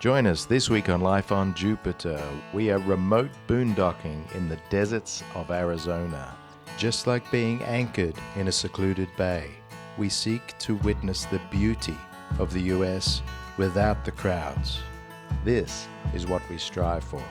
Join us this week on Life on Jupiter. We are remote boondocking in the deserts of Arizona. Just like being anchored in a secluded bay, we seek to witness the beauty of the U.S. without the crowds. This is what we strive for.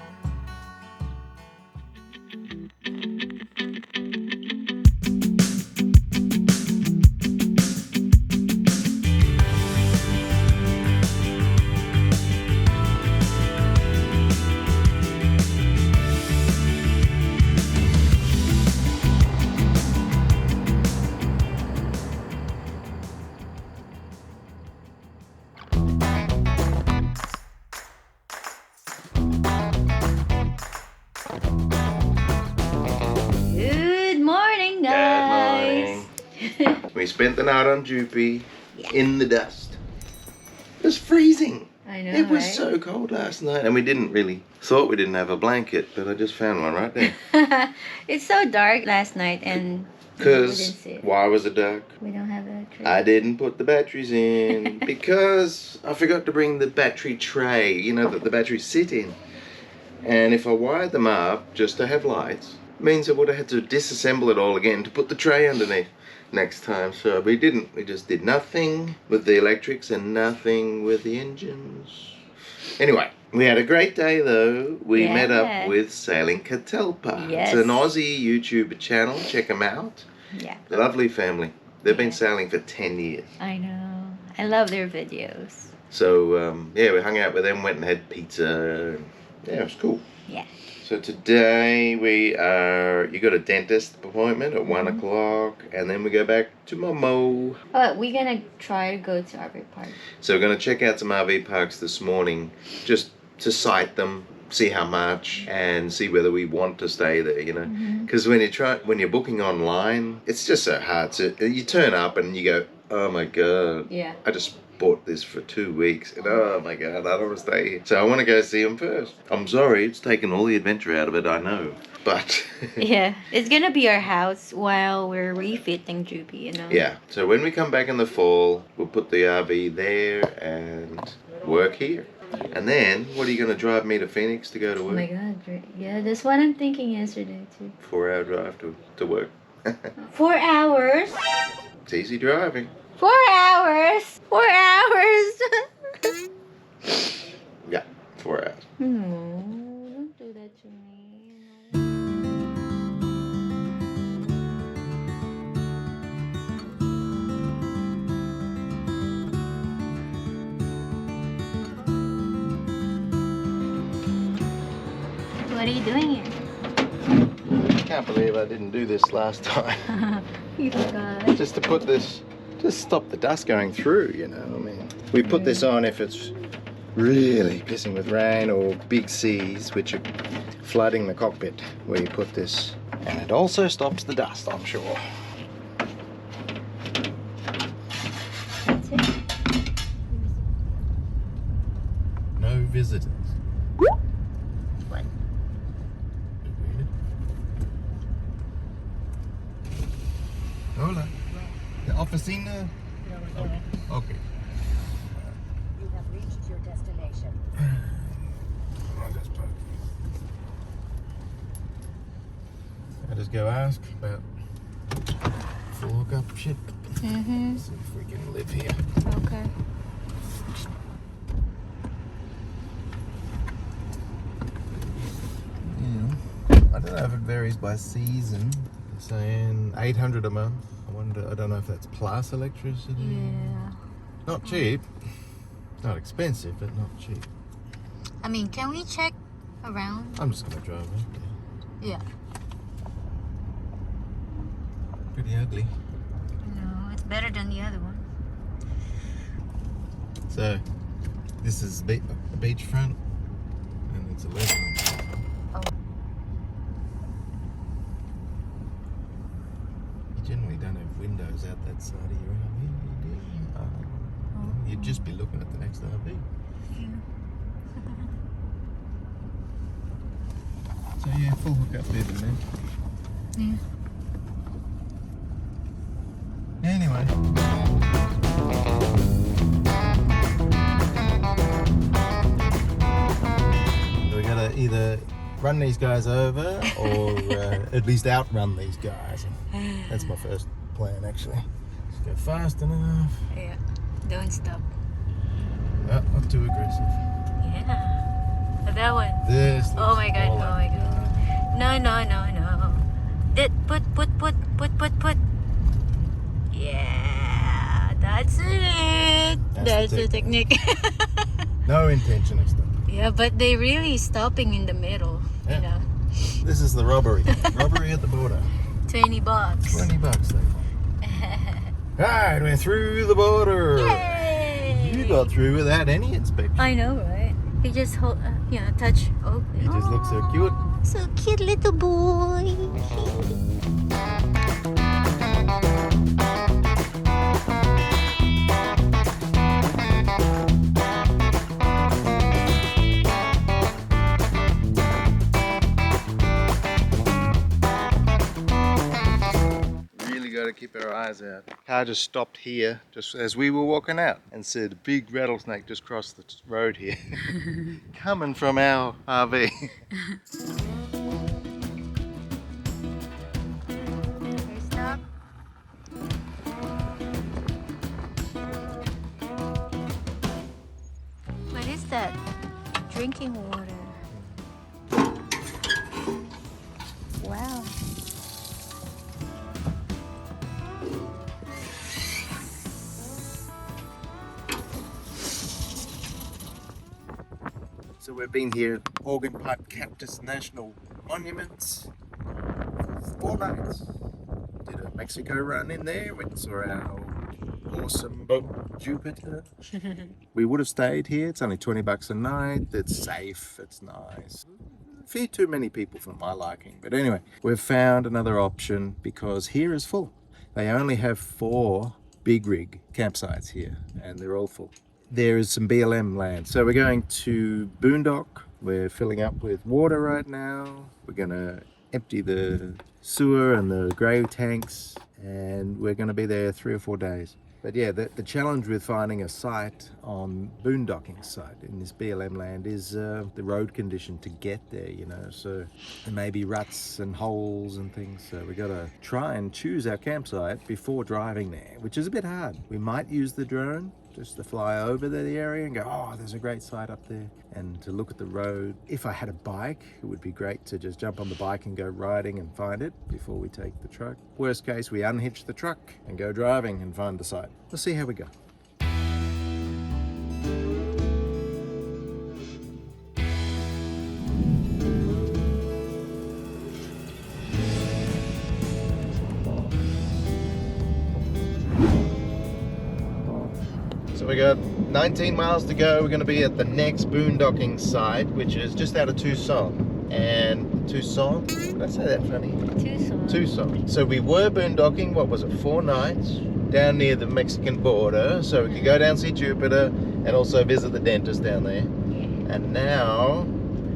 We spent the night on Jupy in the dust. It was freezing. I know, it was right? so cold last night, and we thought we didn't have a blanket, but I just found one right there. It's so dark last night, and Because why was it dark? We don't have a tray. I didn't put the batteries in because I forgot to bring the battery tray, that the batteries sit in. And if I wired them up just to have lights, it means I would have had to disassemble it all again to put the tray underneath next time. So we didn't. We just did nothing with the electrics and nothing with the engines. Anyway, we had a great day though. We met up with Sailing Catalpa. Yes. It's an Aussie YouTube channel. Check them out. Yeah. Lovely family. They've been sailing for 10 years. I know. I love their videos. So, we hung out with them, went and had pizza. Yeah, it was cool. Yeah. So today you got a dentist appointment at 1 o'clock, and then we go back to Momo. Oh, we're gonna try to go to RV park. So we're going to check out some RV parks this morning, just to sight them, see how much, and see whether we want to stay there, Because when you're booking online, it's just so hard. So you turn up and you go, oh my God. Yeah. I just bought this for 2 weeks, and oh my God, I don't want to stay here. So I want to go see them first. I'm sorry, it's taken all the adventure out of it, I know. But yeah, it's gonna be our house while we're refitting Jupy, Yeah, so when we come back in the fall, we'll put the RV there and work here. And then, what are you going to drive me to Phoenix to go to work? Oh my God, yeah, that's what I'm thinking yesterday too. 4-hour drive to work. 4 hours? It's easy driving. 4 hours? 4 hours? Yeah, 4 hours. No, don't do that to me. What are you doing here? I can't believe I didn't do this last time. You forgot. Just to put this, just stop the dust going through, We put this on if it's really pissing with rain or big seas, which are flooding the cockpit, where you put this. And it also stops the dust, I'm sure. That's it. No visitors. What? Hola. The oficina? Okay. You have reached your destination. I just go ask about full hookup shit. Mm-hmm. See if we can live here. Okay. I don't know if it varies by season. They're saying 800 a month. I don't know if that's plus electricity. Yeah. Not cheap. Not expensive, but not cheap. I mean, can we check around? I'm just gonna drive up there. Yeah. Pretty ugly. No, it's better than the other one. So, this is a beachfront, and it's 11. Oh. You generally don't have windows out that side of your RV, do you? You'd just be looking at the next RV. So yeah, full hookup bed in there. Yeah. Anyway. either run these guys over or at least outrun these guys. And that's my first plan, actually. Just go fast enough. Yeah, don't stop. Oh, not too aggressive. Yeah, that one. This. Oh my god! Oh my god! No! That put. Yeah, that's it. That's the technique. No intention of stopping. Yeah, but they really stopping in the middle. Yeah. You know, This is the robbery. Robbery at the border. $20. $20 they Alright, we're through the border. Yay! You got through without any inspection. I know, right? He just hold, touch. Oh, You just look so cute. so cute, little boy. Got to keep our eyes out. Car just stopped here just as we were walking out and said a big rattlesnake just crossed the road here. Coming from our RV. Stop. What is that? Drinking water. Wow. So we've been here at Organ Pipe Cactus National Monuments for 4 nights. Did a Mexico run in there, went and saw our awesome boat Jupiter. We would have stayed here. It's only $20 a night. It's safe. It's nice. A few too many people for my liking. But anyway, we've found another option because here is full. They only have 4 big rig campsites here and they're all full. There is some BLM land. So we're going to Boondock. We're filling up with water right now. We're gonna empty the sewer and the grey tanks and we're gonna be there 3 or 4 days. But yeah, the challenge with finding a site on boondocking site in this BLM land is the road condition to get there, you know. So there may be ruts and holes and things. So we got to try and choose our campsite before driving there, which is a bit hard. We might use the drone just to fly over the area and go, oh, there's a great site up there, and to look at the road. If I had a bike, it would be great to just jump on the bike and go riding and find it before we take the truck. Worst case, we unhitch the truck and go driving and find the site. We'll see how we go. So we got 19 miles to go. We're going to be at the next boondocking site, which is just out of Tucson. And Tucson? Did I say that funny? Tucson. So we were boondocking, what was it, 4 nights down near the Mexican border. So we could go down see Jupiter and also visit the dentist down there. Yeah. And now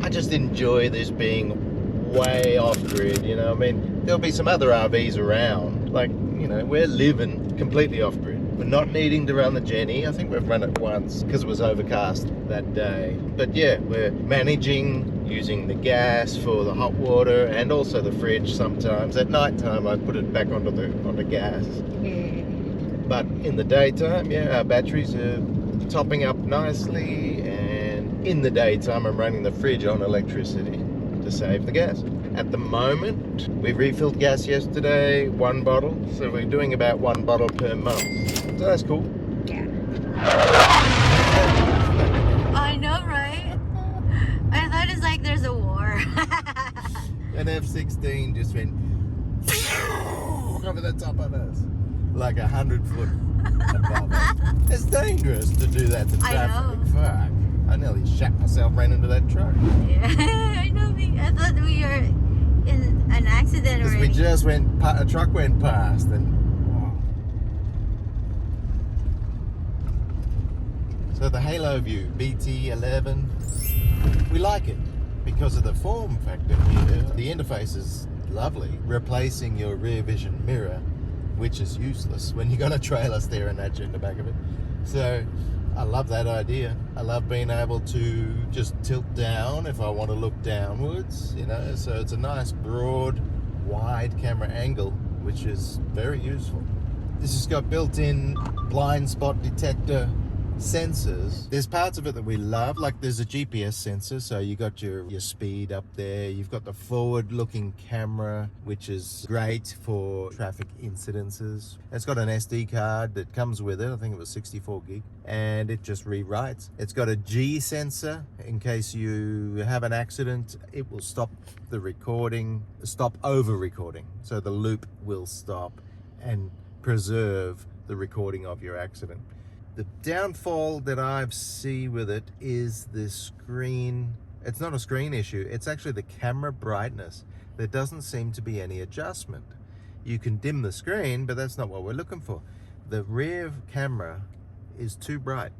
I just enjoy this being way off grid, you know. I mean, there'll be some other RVs around. Like, you know, we're living completely off grid. We're not needing to run the Jenny. I think we've run it once because it was overcast that day. But yeah, we're managing using the gas for the hot water and also the fridge sometimes. At night time, I put it back onto gas. Yeah. But in the daytime, yeah, our batteries are topping up nicely. And in the daytime, I'm running the fridge on electricity to save the gas. At the moment, we refilled gas yesterday, 1 bottle. So we're doing about 1 bottle per month. So that's cool. Yeah. I know, right? I thought it's like there's a war. An F-16 just went over the top of us, like 100 foot above us. It's dangerous to do that to traffic. I know. Fuck. I nearly shat myself, ran into that truck. Yeah, I know. I thought we were in an accident Because already. we just went, a truck went past and... So the halo view, BT11, we like it because of the form factor here. The interface is lovely, replacing your rear vision mirror, which is useless when you got a trailer staring at you in the back of it. So I love that idea. I love being able to just tilt down if I want to look downwards, you know, so it's a nice broad, wide camera angle, which is very useful. This has got built-in blind spot detector sensors. There's parts of it that we love, like there's a GPS sensor, so you got your speed up there. You've got the forward-looking camera, which is great for traffic incidences. It's got an SD card that comes with it. I think it was 64 gig, and it just rewrites. It's got a G sensor in case you have an accident. It will stop the recording, stop over recording, so the loop will stop and preserve the recording of your accident. The downfall that I see with it is the screen. It's not a screen issue, it's actually the camera brightness. There doesn't seem to be any adjustment. You can dim the screen, but that's not what we're looking for. The rear camera is too bright.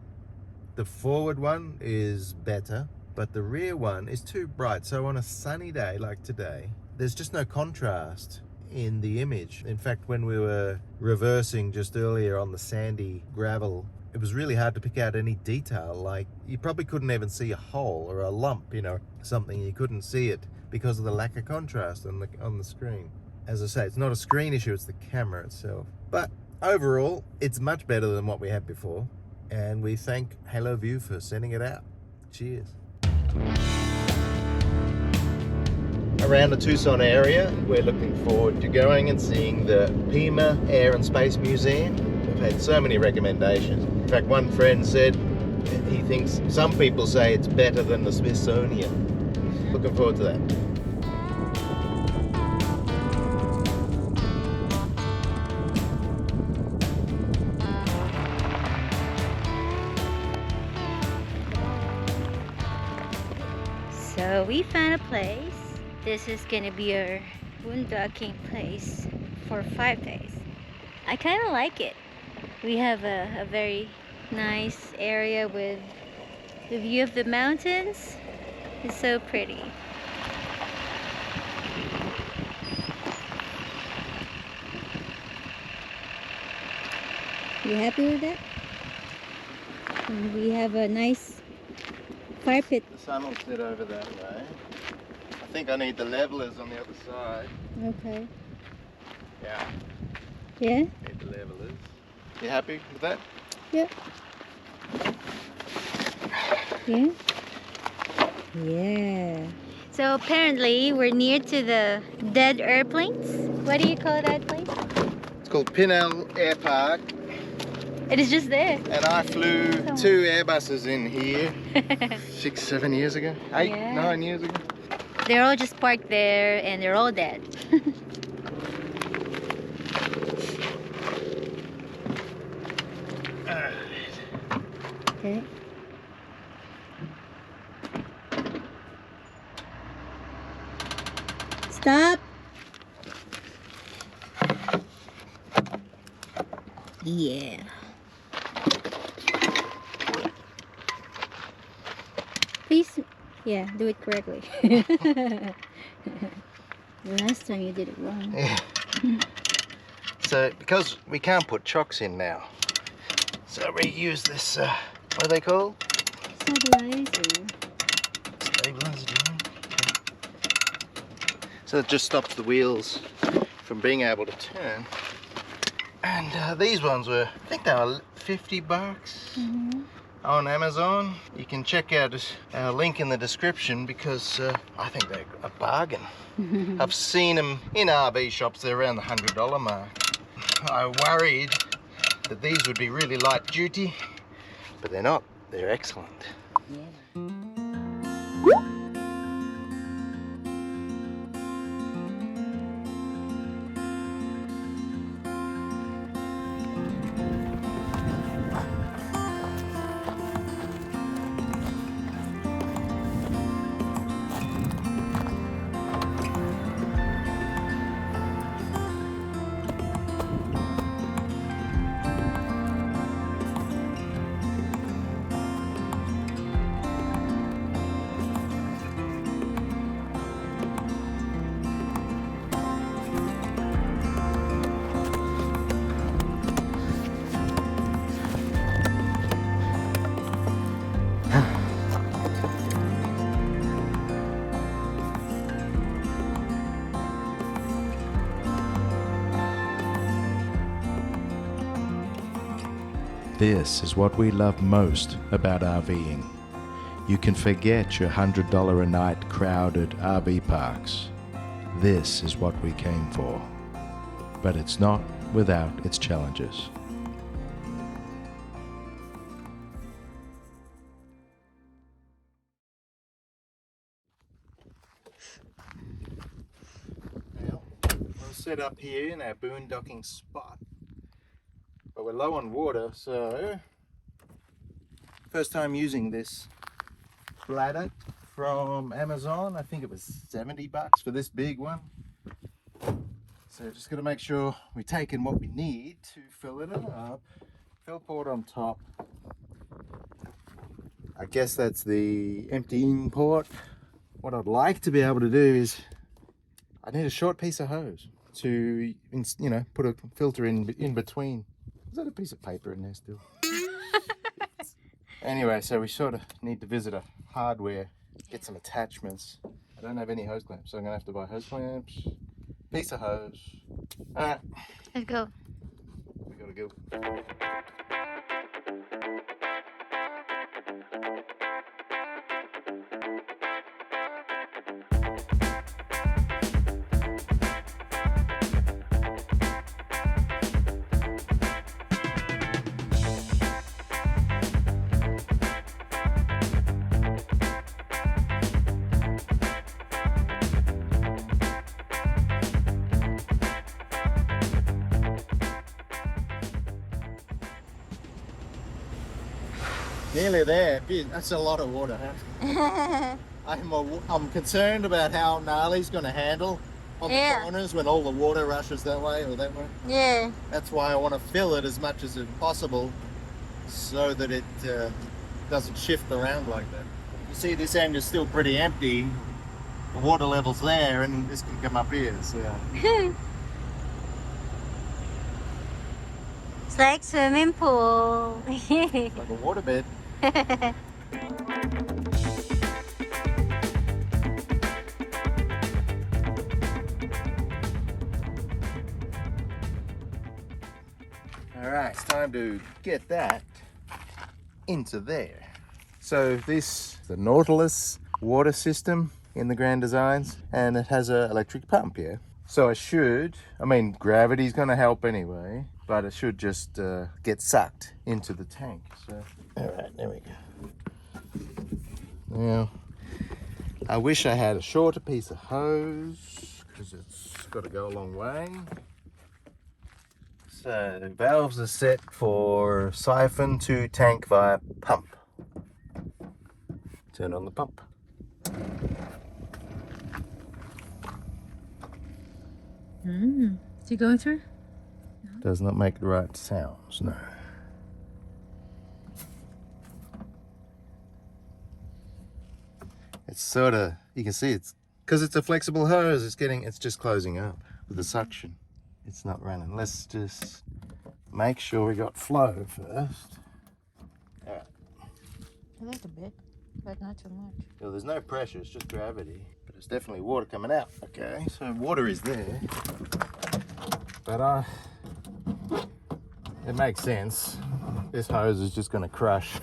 The forward one is better, but the rear one is too bright. So on a sunny day like today, there's just no contrast in the image. In fact, when we were reversing just earlier on the sandy gravel, it was really hard to pick out any detail. Like, you probably couldn't even see a hole or a lump, you know, something. You couldn't see it because of the lack of contrast on the screen. As I say, it's not a screen issue, it's the camera itself. But overall, it's much better than what we had before, and we thank Halo View for sending it out. Cheers. Around the Tucson area, we're looking forward to going and seeing the Pima Air and Space Museum. We've had so many recommendations. In fact, one friend said he thinks some people say it's better than the Smithsonian. Looking forward to that. So we found a place. This is gonna be our boondocking place for 5 days. I kind of like it. We have a very nice area with the view of the mountains. It's so pretty. You happy with that? And we have a nice fire pit. The sun will sit over that way. I think I need the levelers on the other side. Okay. Yeah, Yeah? need the levelers. You happy with that? Yeah. Yeah? Yeah. So apparently we're near to the dead airplanes. What do you call that place? It's called Pinell Air Park, It is just there. and I flew 2 Airbuses in here 6, 7 years ago, 8, Yeah. 9 years ago. They're all just parked there and they're all dead. Okay. Stop. Yeah. Please, yeah, do it correctly. Last time you did it wrong. Yeah. So because we can't put chocks in now, so we use this, what are they called? Stabilizer. Stabilizer. So it just stops the wheels from being able to turn. And these ones were, I think they were $50 on Amazon. You can check out our link in the description because I think they're a bargain. I've seen them in RV shops, they're around the $100 mark. I worried that these would be really light duty, but they're not. They're excellent. Yeah. This is what we love most about RVing. You can forget your $100 a night crowded RV parks. This is what we came for. But it's not without its challenges. Well, we're set up here in our boondocking spot, but we're low on water, so first time using this bladder from Amazon. I think it was $70 for this big one. So just got to make sure we're taking what we need to fill it up. Fill port on top. I guess that's the emptying port. What I'd like to be able to do is I need a short piece of hose to, you know, put a filter in between. Is that a piece of paper in there still? Anyway, so we sort of need to visit a hardware, get some attachments. I don't have any hose clamps, so I'm gonna have to buy hose clamps, piece of hose. Alright. Let's go. We gotta go. Nearly there. That's a lot of water, huh? I'm concerned about how gnarly's going to handle on the corners when all the water rushes that way or that way. Yeah. That's why I want to fill it as much as possible so that it doesn't shift around like that. You see this end is still pretty empty. The water level's there and this can come up here. So. It's like swimming pool. Like a waterbed. Alright, it's time to get that into there. So this is the Nautilus water system in the Grand Designs, and it has an electric pump here. So gravity's going to help anyway, but it should just get sucked into the tank. So, alright, there we go. Now, I wish I had a shorter piece of hose because it's got to go a long way. So the valves are set for siphon to tank via pump. Turn on the pump. Is it going through? Does not make the right sounds, no. It's sort of, you can see it's, because it's a flexible hose, it's just closing up with the suction. It's not running. Let's just make sure we got flow first. Alright. A little bit, but not too much. Well, there's no pressure, it's just gravity. But it's definitely water coming out. Okay, so water is there. But it makes sense. This hose is just going to crush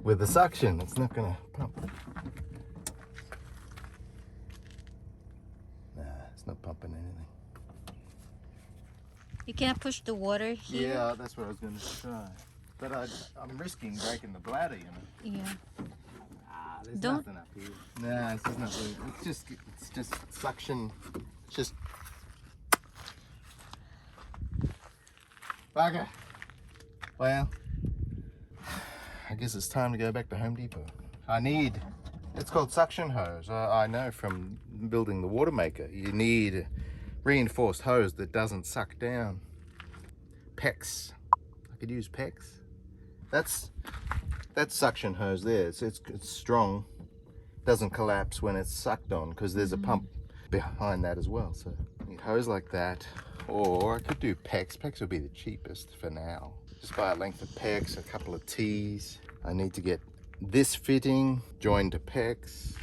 with the suction. It's not going to pump. Nah, it's not pumping anything. You can't push the water here? Yeah, that's what I was going to try. But I'm risking breaking the bladder, you know. Yeah. There's nothing up here. Nah, it's not really. It's just suction. It's just bugger. Well, I guess it's time to go back to Home Depot. It's called suction hose. I know from building the water maker, you need a reinforced hose that doesn't suck down. PEX. I could use PEX. That's suction hose there. It's strong. Doesn't collapse when it's sucked on because there's a pump behind that as well. So you need hose like that. Or I could do PEX. PEX would be the cheapest for now. Just buy a length of PEX, a couple of T's. I need to get this fitting joined to PEX.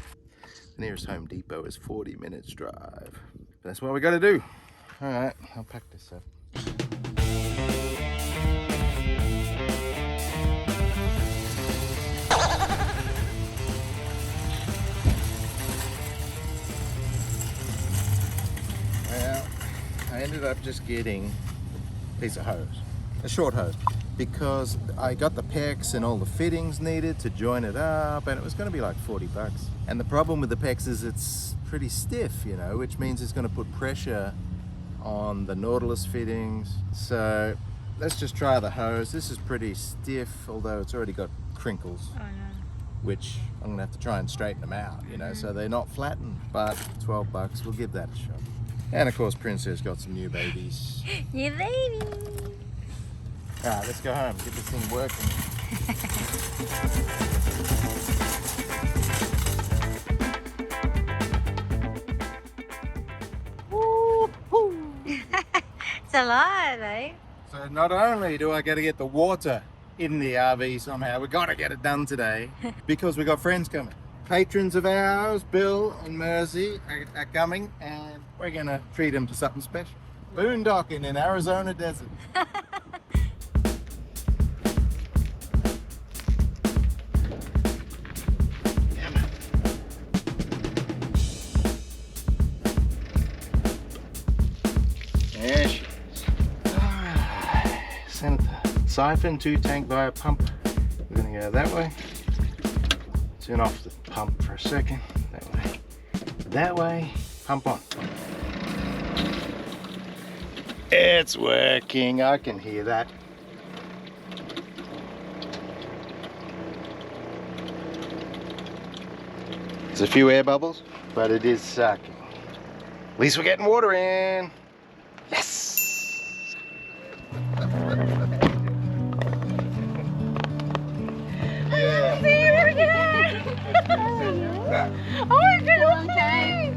The nearest Home Depot is 40 minutes drive. That's what we got to do. All right, I'll pack this up. ended up just getting a piece of hose, a short hose, because I got the pecs and all the fittings needed to join it up, and it was going to be like 40 bucks. And the problem with the pecs is it's pretty stiff, you know, which means it's going to put pressure on the Nautilus fittings. So let's just try the hose. This is pretty stiff, although it's already got crinkles. Oh no. Which I'm gonna have to try and straighten them out, you know, so they're not flattened, but 12 bucks, we'll give that a shot. And of course, Princess got some new babies. New baby! All right, let's go home, get this thing working. It's a lot, right? So not only do I gotta get the water in the RV somehow, we gotta get it done today because we got friends coming. Patrons of ours, Bill and Mercy, are coming, and we're gonna treat them to something special. Boondocking in Arizona desert. There she is. Alright, send the siphon to tank via pump. We're gonna go that way. Turn off the pump for a second. That way, pump on. It's working, I can hear that. There's a few air bubbles, but it is sucking. At least we're getting water in. Yes! Oh my god, long time.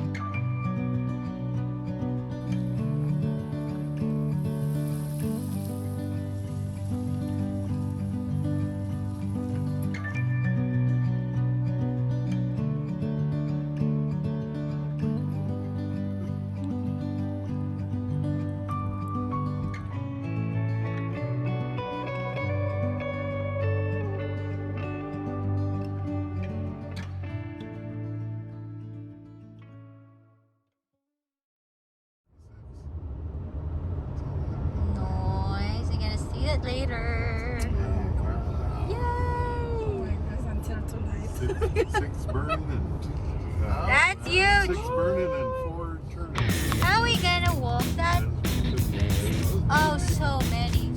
Later. Yay! Until tonight. Six burning and That's huge. 6 burning and 4 turning. How are we gonna walk that? Oh, so many.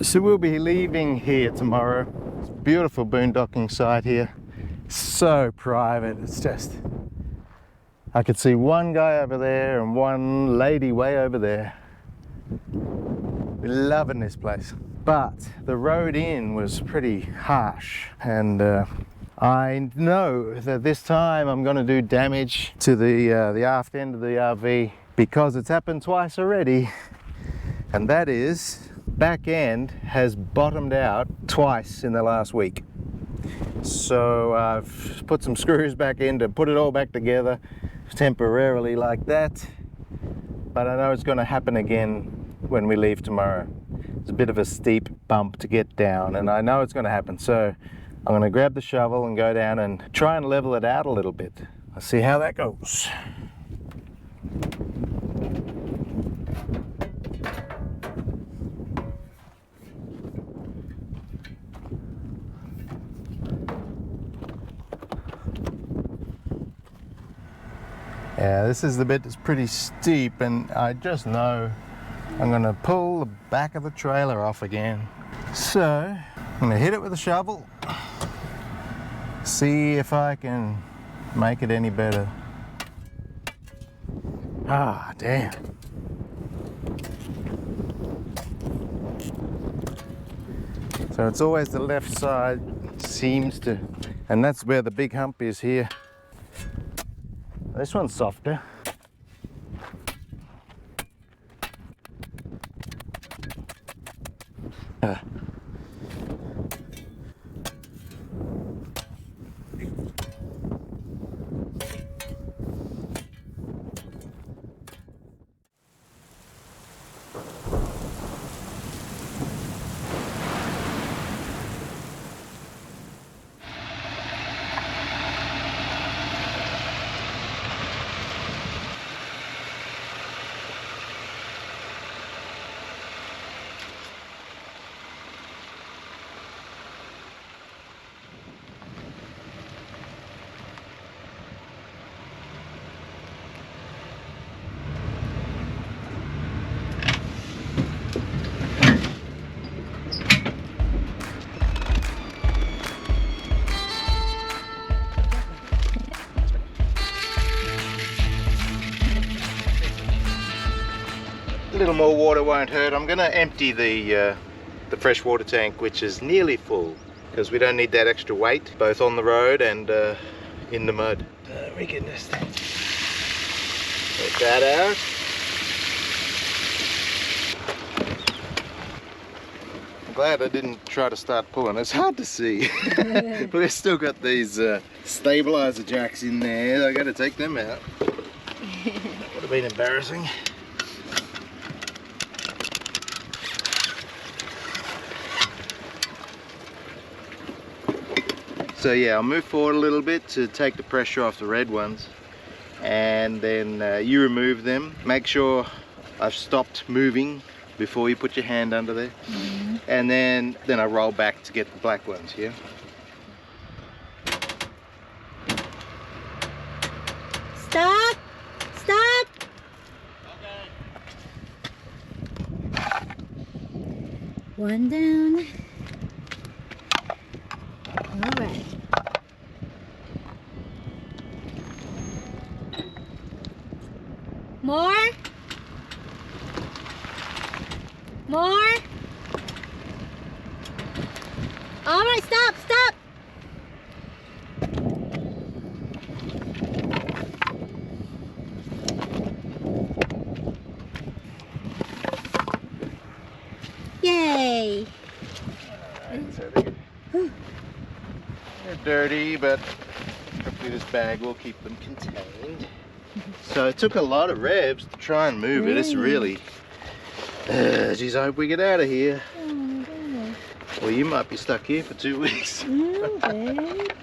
So we'll be leaving here tomorrow. It's a beautiful boondocking site here. So private, it's just, I could see one guy over there and one lady way over there. We're loving this place. But the road in was pretty harsh, and I know that this time I'm going to do damage to the aft end of the RV because it's happened twice already, and that is back end has bottomed out twice in the last week. So I've put some screws back in to put it all back together temporarily like that, but I know it's going to happen again when we leave tomorrow. It's a bit of a steep bump to get down, and I know it's going to happen, so I'm going to grab the shovel and go down and try and level it out a little bit. Let's see how that goes. Yeah, this is the bit that's pretty steep, and I just know I'm going to pull the back of the trailer off again. So I'm going to hit it with a shovel, see if I can make it any better. Ah, damn. So it's always the left side seems to, and that's where the big hump is here. This one's softer. A little more water won't hurt. I'm going to empty the freshwater tank, which is nearly full, because we don't need that extra weight, both on the road and in the mud. We can just take that out. I'm glad I didn't try to start pulling. It's hard to see. We've still got these stabilizer jacks in there. I got to take them out. Would have been embarrassing. So yeah, I'll move forward a little bit to take the pressure off the red ones, and then you remove them. Make sure I've stopped moving before you put your hand under there. Mm-hmm. And then I roll back to get the black ones here. Stop! Stop! Okay. One down. All right. More? More? All right, stop, stop. Yay. They're dirty, but hopefully this bag will keep them contained. So it took a lot of revs to try and move it. It's really, geez, I hope we get out of here. Oh my God. Well, you might be stuck here for 2 weeks. No, babe.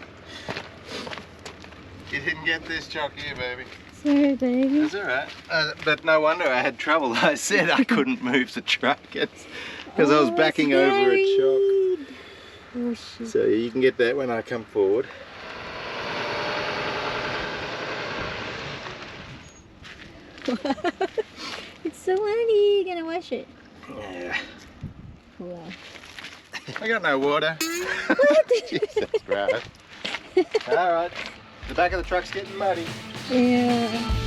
You didn't get this chock here, baby. Sorry, baby. That's all right. But no wonder I had trouble. I said I couldn't move the truck because I was backing over a chock. Oh, shit. So you can get that when I come forward. It's so muddy. You're gonna wash it. Yeah. Wow. I got no water. Jesus Christ. All right. The back of the truck's getting muddy. Yeah.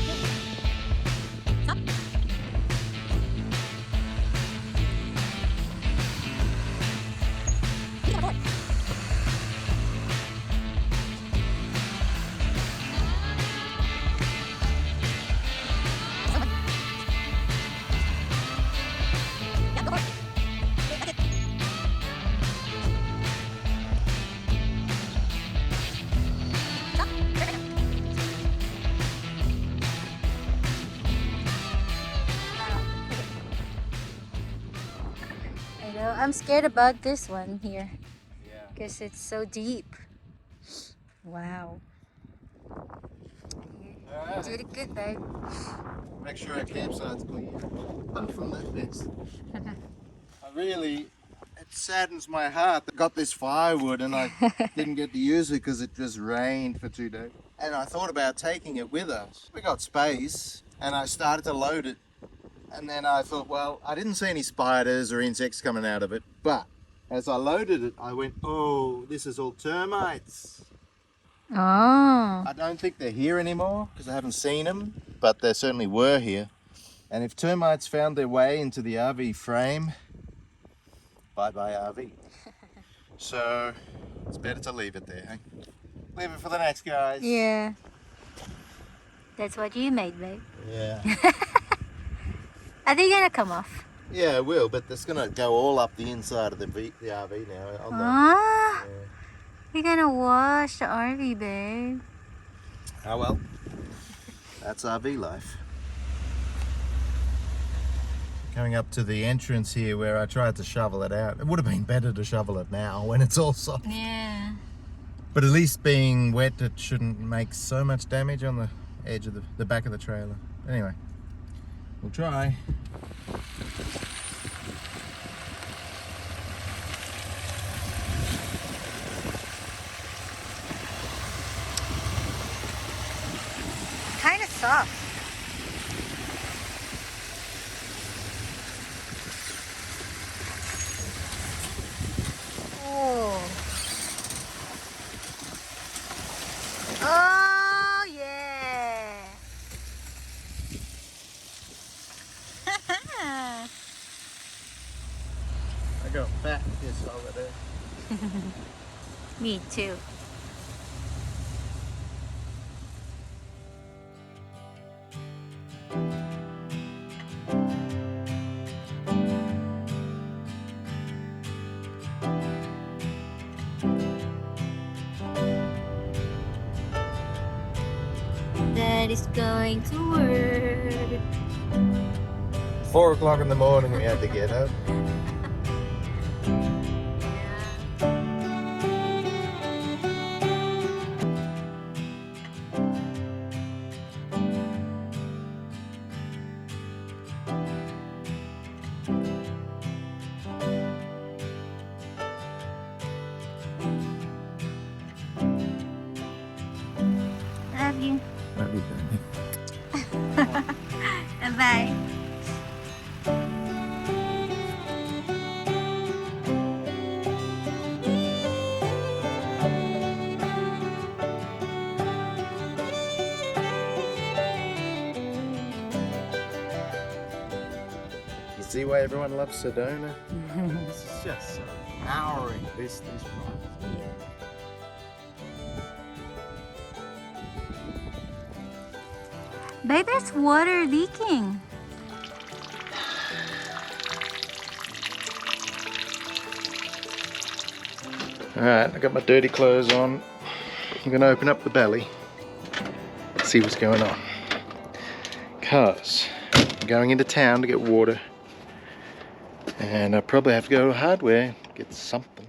I'm scared about this one here because it's so deep. Wow. You did it good, babe. Make sure our campsite's clean. And from that mess. It saddens my heart. I got this firewood and I didn't get to use it because it just rained for 2 days. And I thought about taking it with us. We got space and I started to load it. And then I thought, well, I didn't see any spiders or insects coming out of it. But as I loaded it, I went, oh, this is all termites. Oh. I don't think they're here anymore because I haven't seen them, but they certainly were here. And if termites found their way into the RV frame, bye-bye RV. So It's better to leave it there, hey? Leave it for the next guys. Yeah. That's what you made, babe. Yeah. Are they gonna come off? Yeah, it will, but it's gonna go all up the inside of the RV now. Ah, Yeah. you're gonna wash the RV, babe. Oh well. That's RV life. Coming up to the entrance here where I tried to shovel it out. It would have been better to shovel it now when it's all soft. Yeah. But at least being wet, it shouldn't make so much damage on the edge of the back of the trailer. Anyway, we'll try. Kind of soft. Oh. Oh yeah. I got fat this over there. Me too. That is going to work. 4 o'clock in the morning we had to get up. Love you. Love you, Bye. You see why everyone loves Sedona? This is just an towering distance from us. Babe, there's water leaking. Alright, I got my dirty clothes on. I'm gonna open up the belly, see what's going on. Cause I'm going into town to get water. And I probably have to go to hardware, get something.